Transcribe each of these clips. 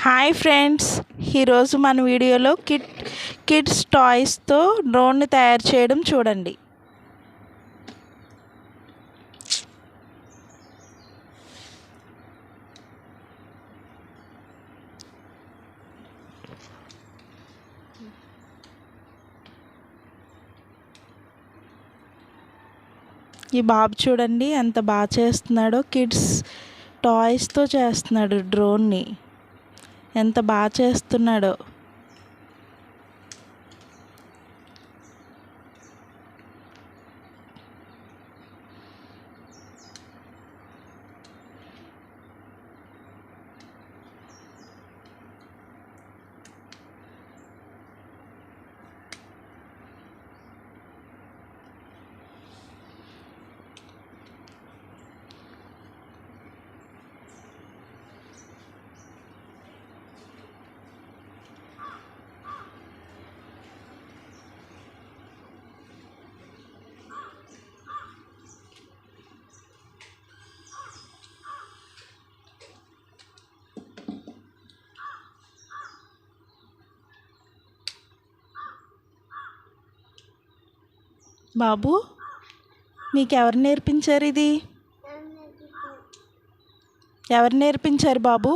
Hi friends, ఈరోజు మన వీడియోలో కిడ్స్ టాయ్స్తో డ్రోన్ని తయారు చేయడం చూడండి. ఈ బాబు చూడండి ఎంత బాగా చేస్తున్నాడో. కిడ్స్ టాయ్స్తో చేస్తున్నాడు డ్రోన్ని. ఎంత బాగా చేస్తున్నాడో. బాబు, నీకెవరు నేర్పించారు ఇది? ఎవరు నేర్పించారు బాబు?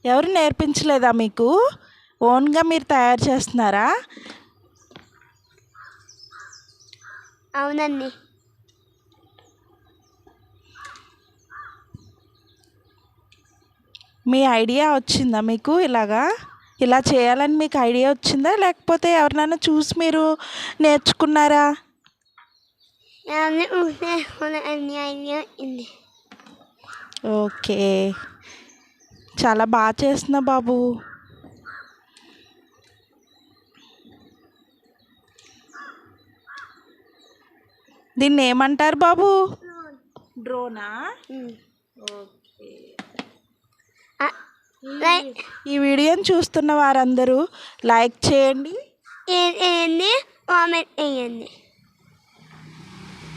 ఎవరు నేర్పించలేదా మీకు? ఓన్గా మీరు తయారు చేస్తున్నారా? అవునండి. మీ ఐడియా వచ్చిందా మీకు? ఇలా చేయాలని మీకు ఐడియా వచ్చిందా, లేకపోతే ఎవరినైనా చూసి మీరు నేర్చుకున్నారా? ఓకే, చాలా బాగా చేస్తున్నా బాబు. దీన్ని ఏమంటారు బాబు? డ్రోనా? ఓకే. ఈ వీడియోని చూస్తున్న వారందరూ లైక్ చేయండి, కామెంట్ చేయండి.